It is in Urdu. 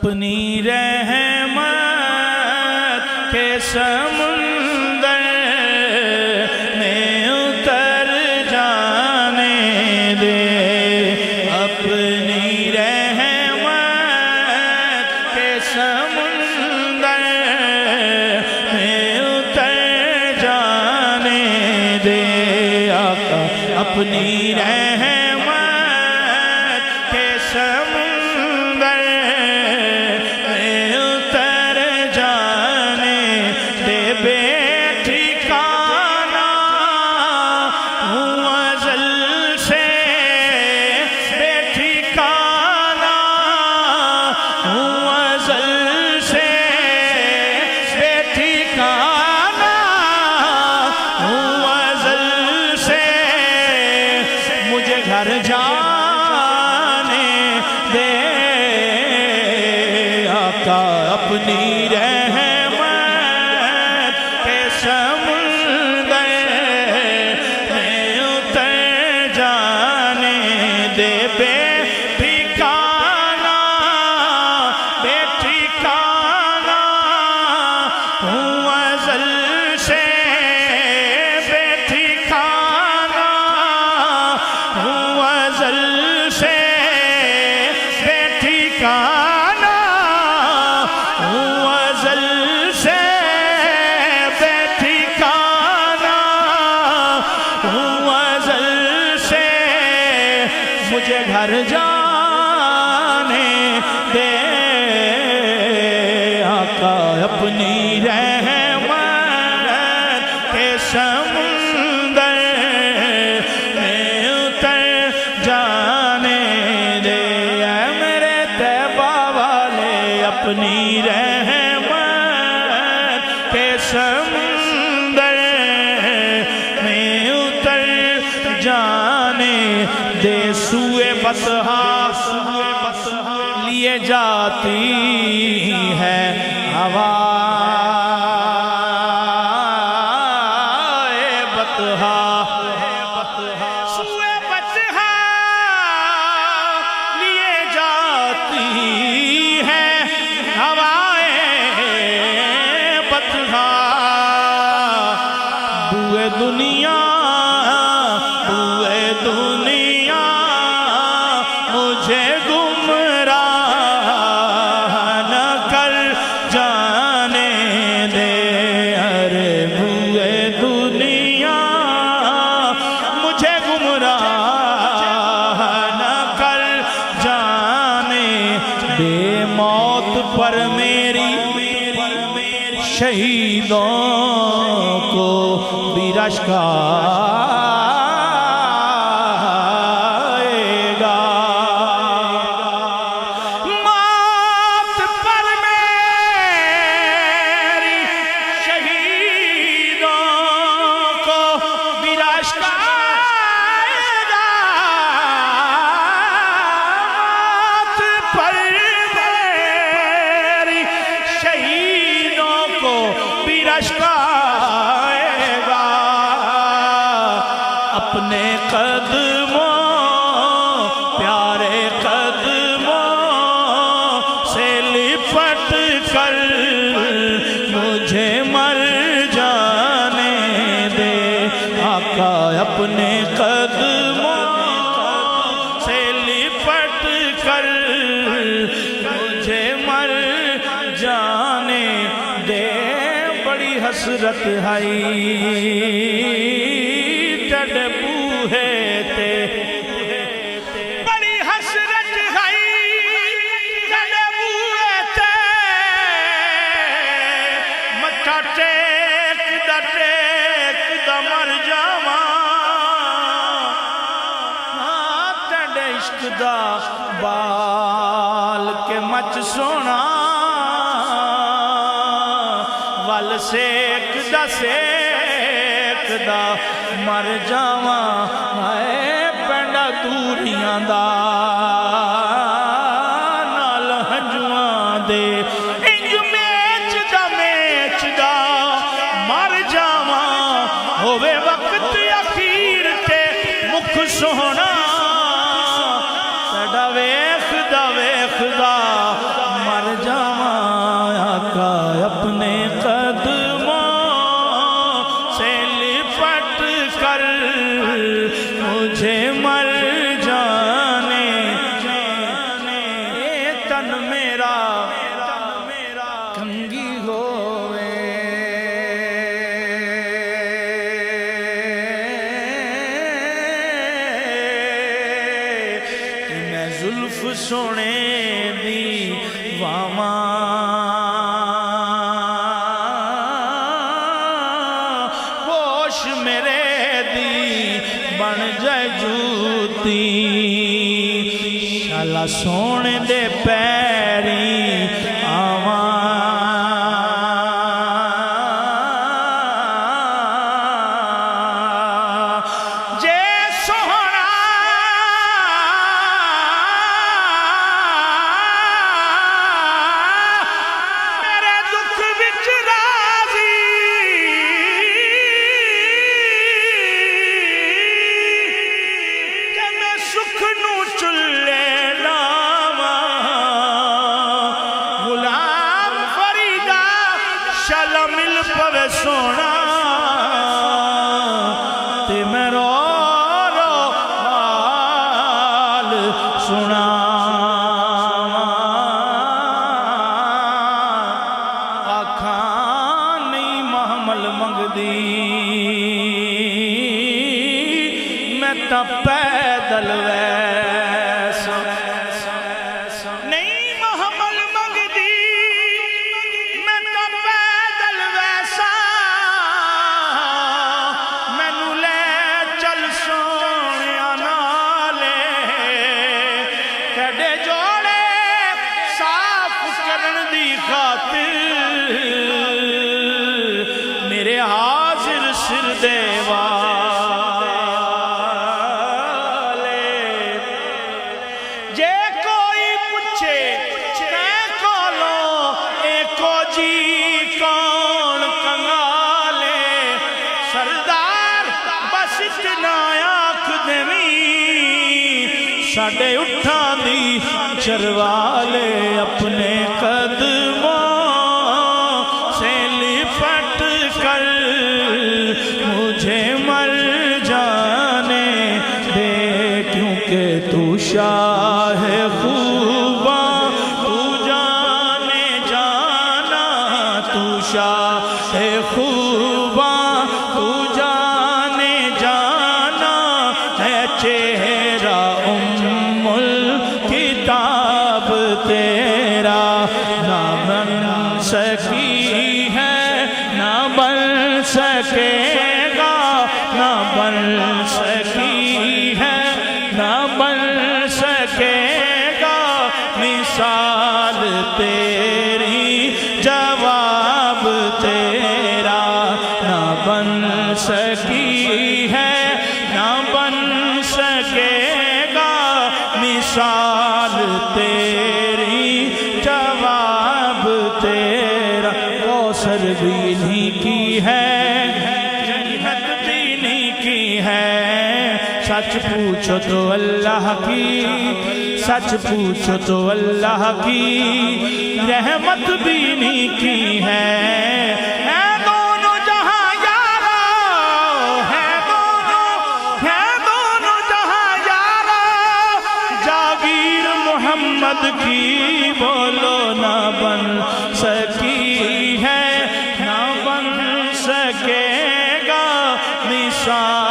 اپنی رحمت کے سمندر میں اتر جانے دے، اپنی رحمت کے سمندر میں اتر جانے دے آقا، اپنی رحمت کے سمندر میں اتر جانے دے، بے ٹھکانہ ہوں ازل سے، بے ٹھکانہ ہوں ازل سے، بے ٹھکانہ ہوں ازل سے، مجھے گھر جانے دے آقا، اپنی رحمت کے سمندر میں اتر جانے دے، بے ٹھکانہ بے ٹھکانہ ہوں ازل سے، بے ٹھکانہ ہوں ازل سے، بے ٹھکانہ ہوں ازل سے، بے ٹھکانہ ہوں ازل سے، مجھے گھر جانے دے آقا، اپنی رحمت کے سمندر میں اتر جانے دے، اے میرے طیبہ والے، اپنی رحمت کے سمندر میں اتر جانے دے، سوئے بطحا لیے جاتی ہے ہوائے بطحا، سوئے بطحا لیے جاتی ہے ہوائے بطحا، بوئے دنیا بوئے دنیا مجھے گمراہ نہ کر جانے دے، ارے بوئے دنیا مجھے گمراہ نہ کر جانے دے، موت پر میری شہیدوں کو بھی رشک آئے گا، موت پر میری شہیدوں کو بھی رشک آئے گا، موت پر میری شہیدوں کو بھی رشک آئے گا، اپنے قدموں پیارے قدموں سے لپٹ کر مجھے مر جانے دے آقا، اپنے قدموں سے لپٹ کر مجھے مر جانے دے، بڑی حسرت ہے ٹڈ بوہے تے، بڑی حسرت ہے ٹڈ بوہے تے، متھا ٹیک دا مر جاواں، ہاں ٹڈ عشق دا بال کے مچ سونا، ول سیک دا مر جاواں، ہائے پینڈا دوریاں دا نال ہنجواں دے، انج میچ دا مر جاواں، ہووے وقت اخیر تے مکھ سونا، ساڈا ویکھدا مر کر مجھے مر جانے اے تن میرا کنگی ہوئے کہ میں زلف سونے دی واما ہوش میرے دی بن جائے جوتی شالا سونے دے پیری آواں جے سونا میرے دکھ وچ راضی کہ میں سکھ نو چلے لاواں غلام فریدا شالا مل پوے سونا تے میں رو رو حال سنا آکھاں نہیں محمل منگدی میں تا پیدل ویسا نہیں محمل منگدی میں تا پیدل ویسا مینو لے چل سونیا نالے کڈے جوڑے صاف کرن دی خاطر میرے حاضر سر دے والے جے کوئی پوچھے کہیں کولوں اے کو جی کون کنگالے سردار بس اتنا آنکھ دیویں ساڑے اٹھاں دی چروالے اپنے قدموں سے لپٹ کر مجھے مر جانے دے کیونکہ تو شاہ خوباں تو جانے جانا تو شاہ خوباں تو جانے جانا ہے چہرہ ام الکتاب تیرا نہ بن سکی ہے نہ بن سکے گا نہ بن سکی ہے نہ بن سکے گا مثال تیری جواب تیرا نہ بن سکی ہے نہ بن سکے گا مثال تیری جواب تیرا کوثر بھی نہیں کی ہے جنت بھی نہیں کی ہے سچ پوچھو تو اللہ کی سچ پوچھو تو اللہ کی رحمت بھی نہیں کی ہے دونوں جہاں یارا ہے دونوں جہاں یارا جاگیر محمد کی بولو نہ بن سکی ہے نہ بن سکے گا مثال